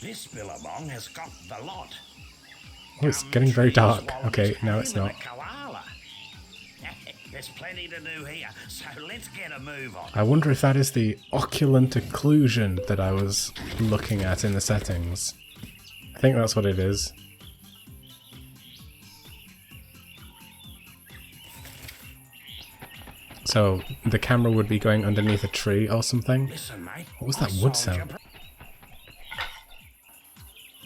This billabong has got the lot. Oh, it's getting very dark. Okay, no, it's not. There's plenty to do here, so let's get a move on. I wonder if that is the occult occlusion that I was looking at in the settings. I think that's what it is. So the camera would be going underneath a tree or something. Listen, mate, what was that wood sound?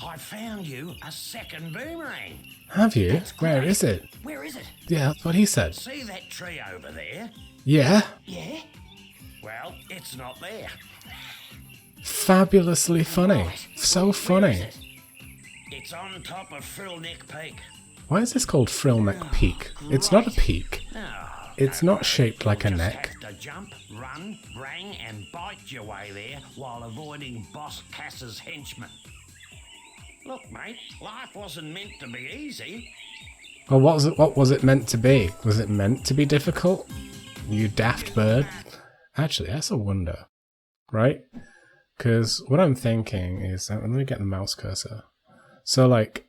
I found you a second boomerang. Have you? Where is it? Where is it? Yeah, that's what he said. See that tree over there? Yeah? Yeah? Well, it's not there. Fabulously funny. Right. So funny. It's on top of Frillneck Peak. Why is this called Frillneck Peak? It's not a peak. Oh, It's not shaped like a just neck. have to jump, run, brang, and bite your way there while avoiding Boss Cass's henchmen. Look, mate, life wasn't meant to be easy. Well, what was it meant to be? Was it meant to be difficult? You daft bird. Actually, that's a wonder. Right? Because what I'm thinking is... let me get the mouse cursor. So, like...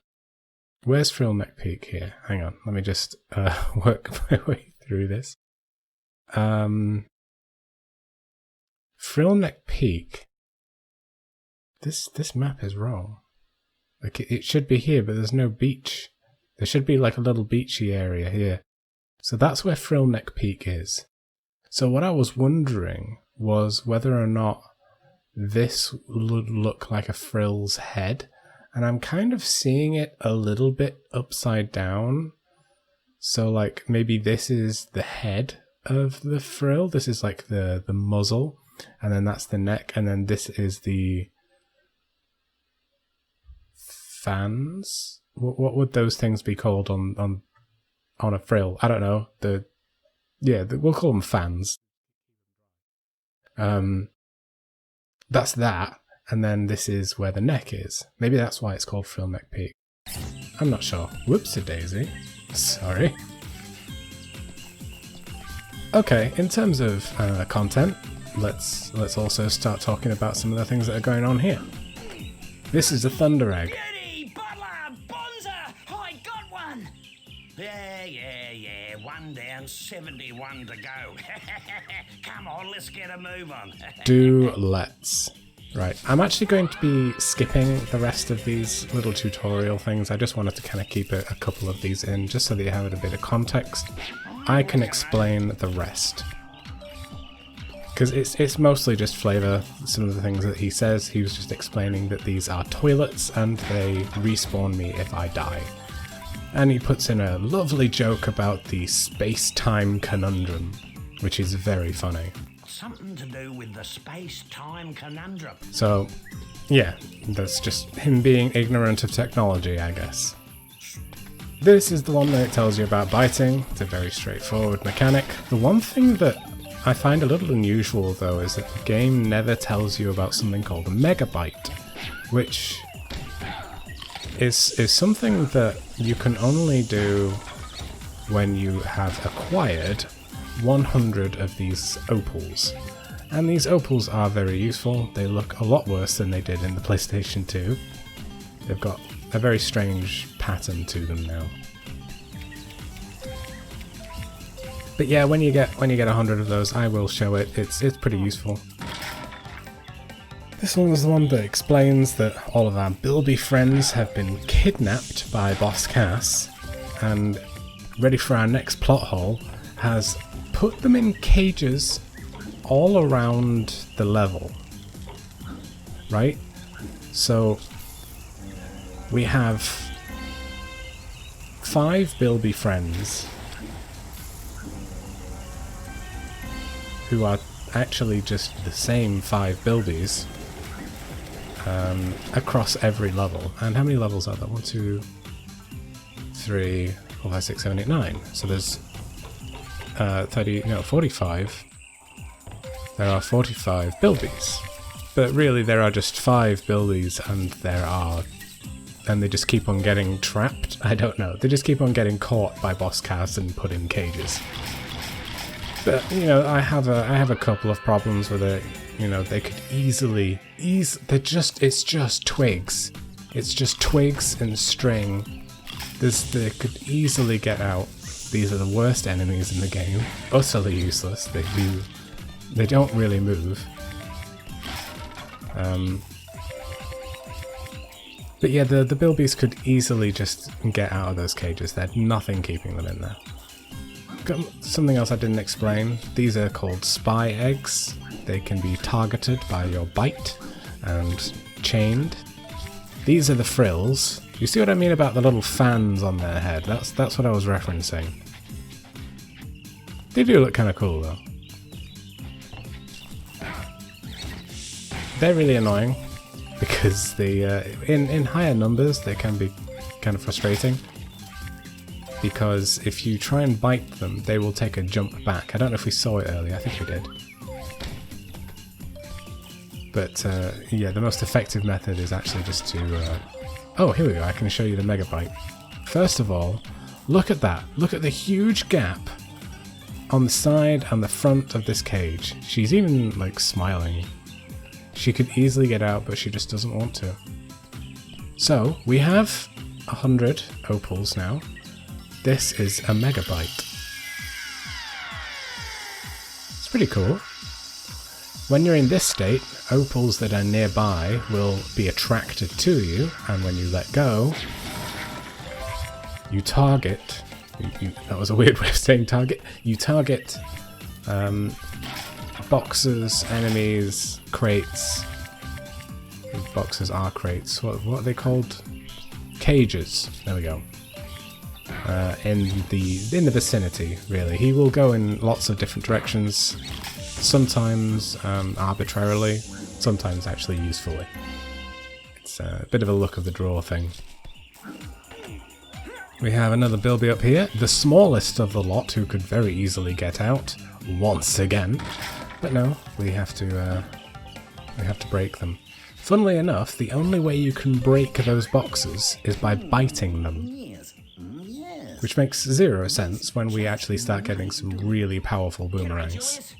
where's Frillneck Peak here? Hang on. Let me just work my way through this. Frillneck Peak. This map is wrong. Like, it should be here, but there's no beach. There should be like a little beachy area here. So that's where Frillneck Peak is. So what I was wondering was whether or not this would look like a frill's head. And I'm kind of seeing it a little bit upside down. So like maybe this is the head of the frill. This is like the muzzle. And then that's the neck. And then this is the fans. What would those things be called on a frill? I don't know. We'll call them fans. That's that. And then this is where the neck is. Maybe that's why it's called Frillneck Peak. I'm not sure. Whoopsie-daisy. Sorry. Okay, in terms of content, let's also start talking about some of the things that are going on here. This is a Thunder Egg. Beauty, Butler, Bonza! I got one! Yeah. 1 down, 71 to go. Come on, let's get a move on. Let's. Right, I'm actually going to be skipping the rest of these little tutorial things. I just wanted to kind of keep a couple of these in, just so that you have a bit of context. I can explain the rest. Because it's mostly just flavour, some of the things that he says. He was just explaining that these are toilets and they respawn me if I die. And he puts in a lovely joke about the space-time conundrum, which is very funny. Something to do with the space-time conundrum. So, yeah, that's just him being ignorant of technology, I guess. This is the one that tells you about biting. It's a very straightforward mechanic. The one thing that I find a little unusual, though, is that the game never tells you about something called a megabyte, which is something that you can only do when you have acquired 100 of these opals. And these opals are very useful. They look a lot worse than they did in the PlayStation 2. They've got a very strange pattern to them now. But yeah, when you get 100 of those, I will show it. It's pretty useful. This one was the one that explains that all of our Bilby friends have been kidnapped by Boss Cass, and ready for our next plot hole, has put them in cages all around the level. Right? So we have 5 Bilby friends who are actually just the same 5 Bilbies across every level. And how many levels are there? 1, 2, 3, 4, 5, 6, 7, 8, 9. So there's 45. There are 45 Bilbies. But really there are just 5 Bilbies, and they just keep on getting trapped. I don't know. They just keep on getting caught by Boss Cass and put in cages. But, you know, I have a couple of problems with it. You know, they could it's just twigs. It's just twigs and string. They could easily get out. These are the worst enemies in the game. Utterly useless. They don't really move. But yeah, the bilbies could easily just get out of those cages. There's nothing keeping them in there. Got something else I didn't explain. These are called spy eggs. They can be targeted by your bite and chained. These are the frills. You see what I mean about the little fans on their head? That's what I was referencing. They do look kind of cool though. They're really annoying because in higher numbers they can be kind of frustrating. Because if you try and bite them, they will take a jump back. I don't know if we saw it earlier, I think we did. But yeah, the most effective method is actually just to... Oh, here we go, I can show you the Mega Bite. First of all, look at that. Look at the huge gap on the side and the front of this cage. She's even, like, smiling. She could easily get out, but she just doesn't want to. So, we have 100 opals now. This is a Mega Bite. It's pretty cool. When you're in this state, opals that are nearby will be attracted to you, and when you let go, you target... that was a weird way of saying target. You target boxes, enemies, crates. Boxes are crates. What are they called? Cages. There we go. In the vicinity, really. He will go in lots of different directions. Sometimes arbitrarily, sometimes actually usefully. It's a bit of a luck of the draw thing. We have another bilby up here, the smallest of the lot, who could very easily get out once again. But no, we have to break them. Funnily enough, the only way you can break those boxes is by biting them. Which makes zero sense when we actually start getting some really powerful boomerangs.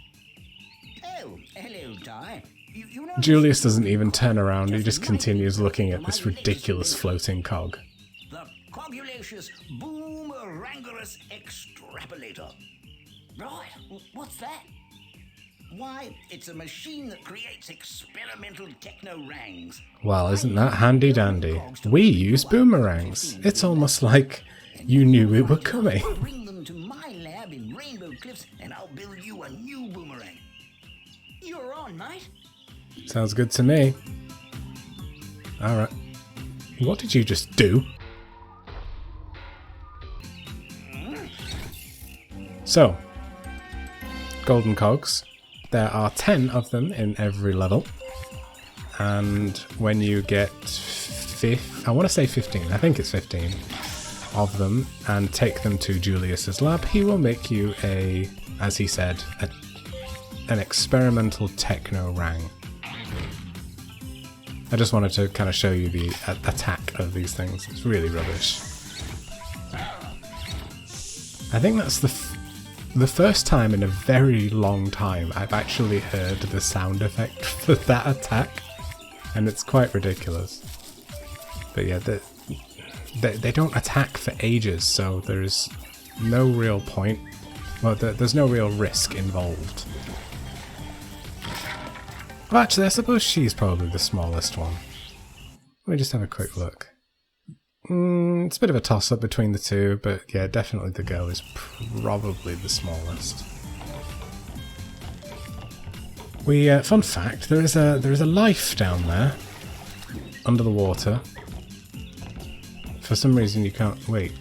Julius doesn't even turn around, he just continues looking at this ridiculous floating cog. The Cogulacious Boomerangorous Extrapolator. Right, what's that? Why, it's a machine that creates experimental techno-rangs. Well, isn't that handy dandy? We use boomerangs. It's almost like you knew we were coming. Bring them to my lab in Rainbow Cliffs and I'll build you a new boomerang. You're on, mate. Sounds good to me. Alright. What did you just do? So, golden cogs. There are 10 of them in every level. And when you get I want to say 15, I think it's 15 of them, and take them to Julius's lab, he will make you a, as he said, an experimental techno-rang. I just wanted to kind of show you the attack of these things. It's really rubbish. I think that's the first time in a very long time I've actually heard the sound effect for that attack, and it's quite ridiculous. But yeah, they don't attack for ages, so there's no real point. Well, there's no real risk involved. Well, actually, I suppose she's probably the smallest one. Let me just have a quick look. It's a bit of a toss-up between the two, but yeah, definitely the girl is probably the smallest. Fun fact, there is a life down there, under the water. For some reason you can't... wait.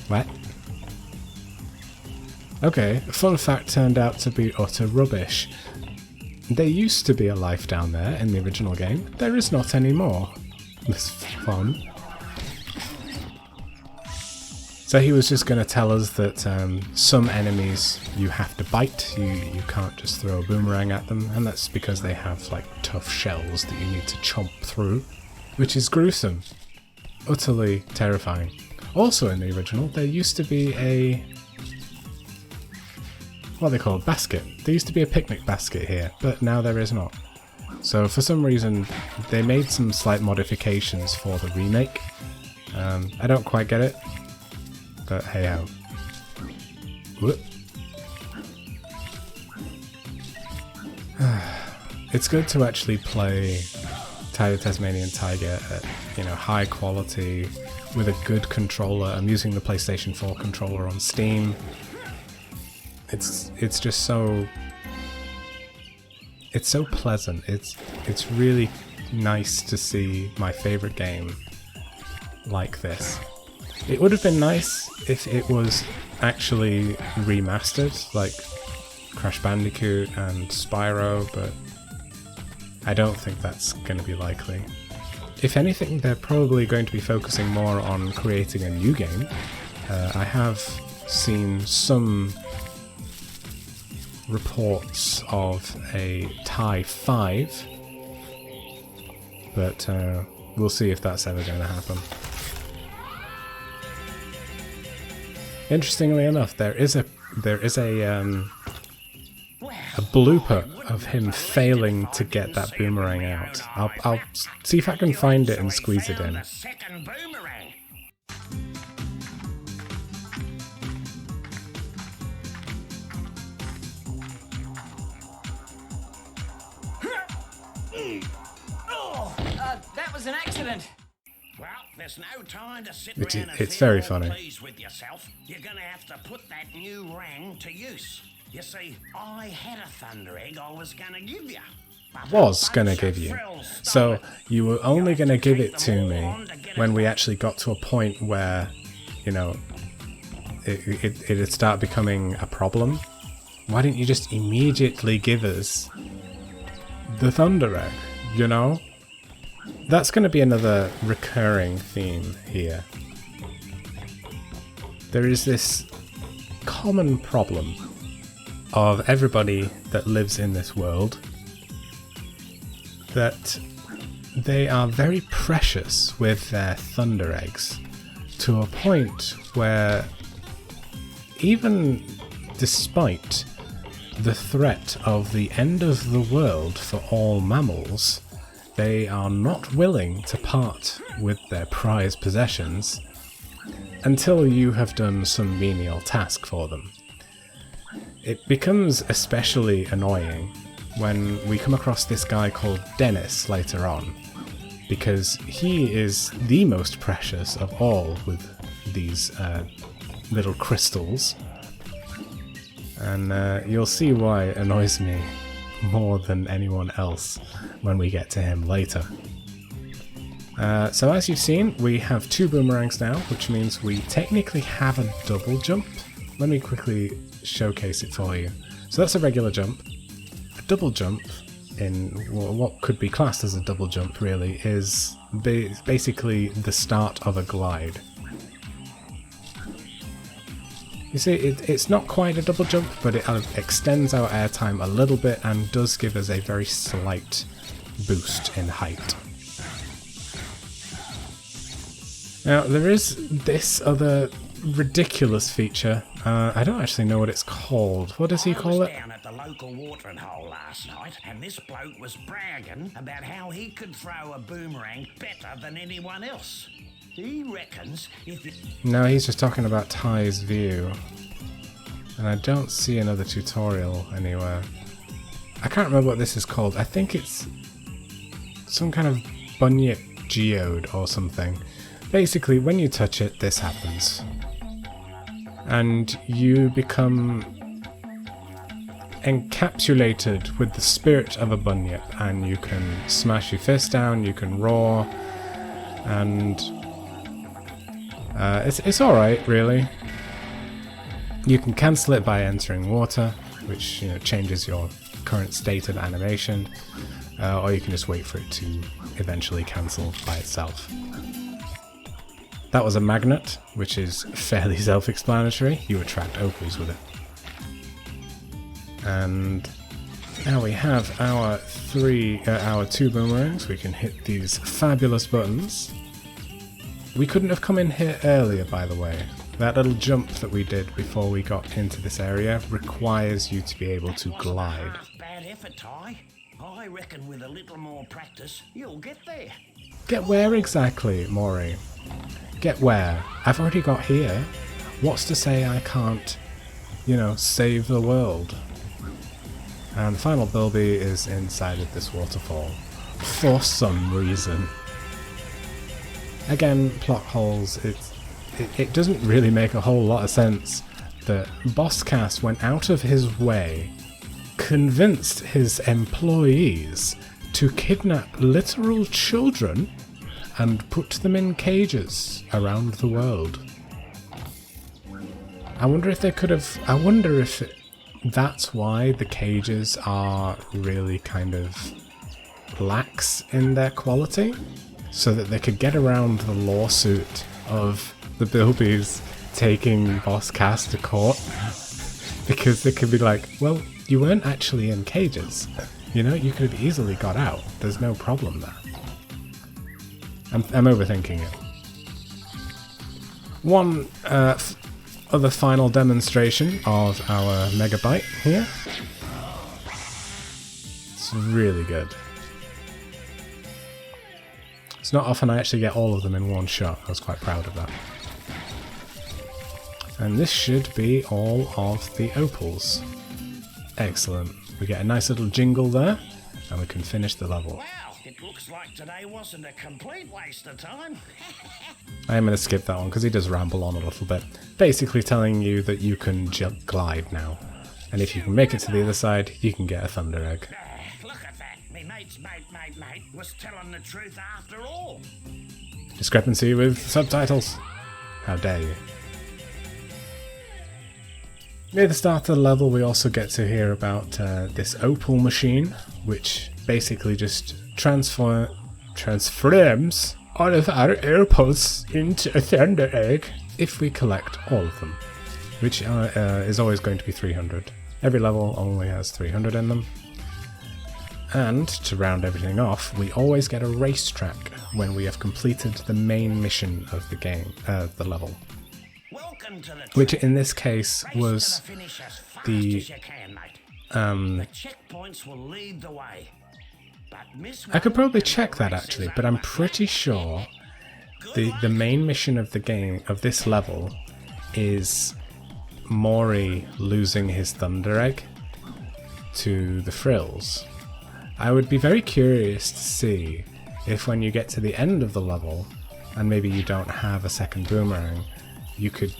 What? Okay, fun fact turned out to be utter rubbish. There used to be a life down there in the original game. There is not anymore. That's fun. So he was just going to tell us that some enemies you have to bite, you can't just throw a boomerang at them, and that's because they have like tough shells that you need to chomp through, which is gruesome. Utterly terrifying. Also in the original, there used to be what are they called? Basket. There used to be a picnic basket here, but now there is not. So for some reason, they made some slight modifications for the remake. I don't quite get it, but hey ho. Whoop. It's good to actually play Tide of Tasmanian Tiger at, high quality with a good controller. I'm using the PlayStation 4 controller on Steam. It's just so... It's so pleasant. It's really nice to see my favorite game like this. It would have been nice if it was actually remastered, like Crash Bandicoot and Spyro, but I don't think that's going to be likely. If anything, they're probably going to be focusing more on creating a new game. I have seen some reports of a Tie 5, but we'll see if that's ever going to happen. Interestingly enough, there is a blooper of him failing to get that boomerang out. I'll see if I can find it and squeeze it in. That was an accident. Well, there's no time to sit It's around and very feel all funny. pleased with yourself. You're gonna have to put that new rang to use. You see, I had a thunder egg I was gonna give you. So you were only gonna give it to me when we actually got to a point where, it'd start becoming a problem. Why didn't you just immediately give us the thunder egg, That's going to be another recurring theme here. There is this common problem of everybody that lives in this world, that they are very precious with their thunder eggs, to a point where even despite the threat of the end of the world for all mammals, they are not willing to part with their prized possessions until you have done some menial task for them. It becomes especially annoying when we come across this guy called Dennis later on, because he is the most precious of all with these little crystals, and you'll see why it annoys me more than anyone else when we get to him later. So as you've seen, we have 2 boomerangs now, which means we technically have a double jump. Let me quickly showcase it for you. So that's a regular jump. A double jump, in what could be classed as a double jump really, is basically the start of a glide. You see, it's not quite a double jump, but it extends our airtime a little bit and does give us a very slight boost in height. Now, there is this other ridiculous feature. I don't actually know what it's called. What does he call it? I was down at the local watering hole last night, and this bloke was bragging about how he could throw a boomerang better than anyone else. He reckons if it... No, he's just talking about Ty's view. And I don't see another tutorial anywhere. I can't remember what this is called. I think it's some kind of bunyip geode or something. Basically, when you touch it, this happens. And you become encapsulated with the spirit of a bunyip, and you can smash your fist down, you can roar, and it's alright, really. You can cancel it by entering water, which changes your current state of animation, or you can just wait for it to eventually cancel by itself. That was a magnet, which is fairly self-explanatory. You attract opals with it. And now we have our 2 boomerangs. We can hit these fabulous buttons. We couldn't have come in here earlier, by the way. That little jump that we did before we got into this area requires you to be able to glide. Bad effort, Ty. I reckon with a little more practice, you'll get there. Get where exactly, Maury? Get where? I've already got here. What's to say I can't, you know, save the world? And the final Bilby is inside of this waterfall. For some reason. Again, plot holes. It doesn't really make a whole lot of sense that Bosscast went out of his way, convinced his employees to kidnap literal children and put them in cages around the world. I wonder if they could have... I wonder if that's why the cages are really kind of lax in their quality, so that they could get around the lawsuit of the Bilbies taking Bosscast to court, because they could be like, well, you weren't actually in cages, you know, you could have easily got out, there's no problem there. I'm overthinking it. One other final demonstration of our megabyte here. It's really good. It's not often I actually get all of them in one shot. I was quite proud of that. And this should be all of the opals. Excellent. We get a nice little jingle there, and we can finish the level. Wow, it looks like today wasn't a complete waste of time. I am going to skip that one because he does ramble on a little bit. Basically telling you that you can glide now. And if you can make it to the other side, you can get a Thunder Egg. Look at that. Me mate's mate was telling the truth after all. Discrepancy with subtitles. How dare you. Near the start of the level we also get to hear about this opal machine, which basically just transforms all of our opals into a Thunder Egg if we collect all of them, which is always going to be 300. Every level only has 300 in them. And to round everything off, we always get a racetrack when we have completed the main mission of the game, the level. Which in this case was the checkpoints will lead the way. I could probably check that actually, but I'm pretty sure the main mission of the game, of this level, is Maury losing his Thunder Egg to the Frills. I would be very curious to see if when you get to the end of the level, and maybe you don't have a second boomerang, you could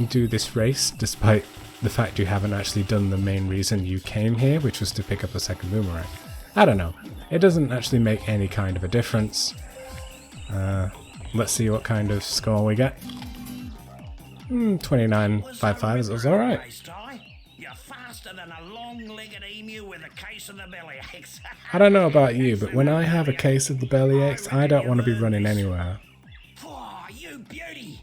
do this race despite the fact you haven't actually done the main reason you came here, which was to pick up a second boomerang. I don't know. It doesn't actually make any kind of a difference. Let's see what kind of score we get. 29.55 is alright. You're faster than a long-legged emu with a case of the bellyaches. I don't know about you, but when I have a case of the bellyaches, I don't want to be running anywhere. Oh, you beauty!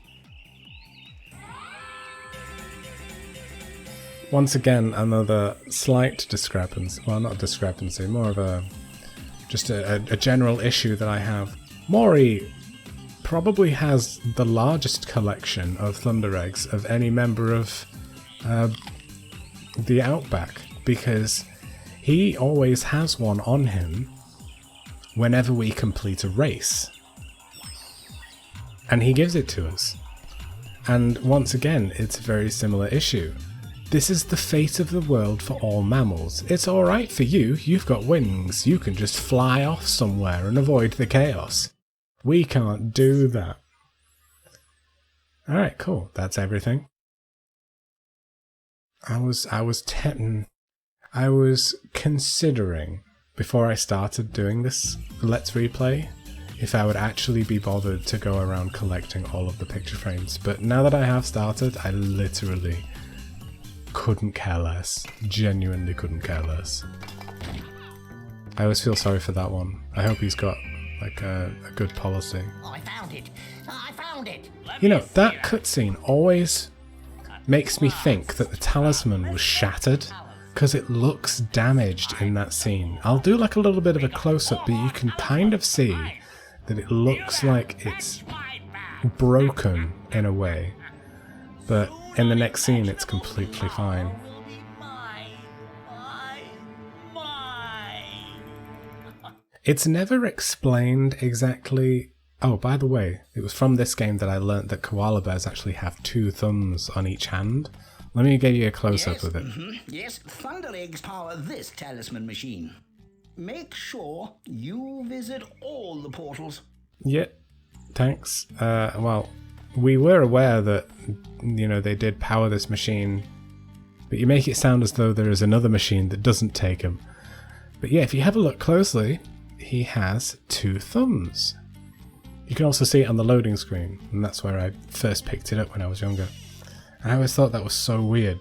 Once again, another slight discrepancy. Well, not a discrepancy, more of a general issue that I have. Maury probably has the largest collection of Thunder Eggs of any member of the Outback, because he always has one on him whenever we complete a race. And he gives it to us. And once again, it's a very similar issue. This is the fate of the world for all mammals. It's alright for you, you've got wings, you can just fly off somewhere and avoid the chaos. We can't do that. Alright, cool, that's everything. I was considering, before I started doing this Let's Replay, if I would actually be bothered to go around collecting all of the picture frames, but now that I have started, I literally couldn't care less. Genuinely couldn't care less. I always feel sorry for that one. I hope he's got like a good policy. I found it! I found it! You know, that cutscene always makes me think that the talisman was shattered, because it looks damaged in that scene. I'll do like a little bit of a close-up, but you can kind of see that it looks like it's broken in a way. But in the next scene, it's completely fine. It's never explained exactly... Oh, by the way, it was from this game that I learnt that koala bears actually have 2 thumbs on each hand. Let me give you a close-up of it. Yes, Thunder Eggs power this talisman machine. Make sure you visit all the portals. Yeah, thanks. Well, we were aware that, you know, they did power this machine, but you make it sound as though there is another machine that doesn't take him. But yeah, if you have a look closely, he has 2 thumbs. You can also see it on the loading screen, and that's where I first picked it up when I was younger. I always thought that was so weird.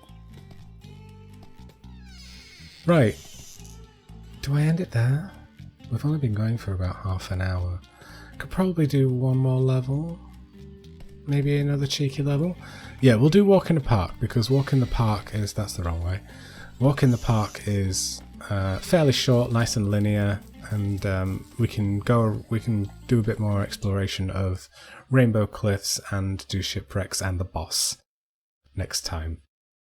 Right. Do I end it there? We've only been going for about half an hour. Could probably do one more level. Maybe another cheeky level. Yeah, we'll do Walk in the Park, because Walk in the Park is... That's the wrong way. Walk in the Park is fairly short, nice and linear, and we can do a bit more exploration of Rainbow Cliffs and do Shipwrecks and the boss next time.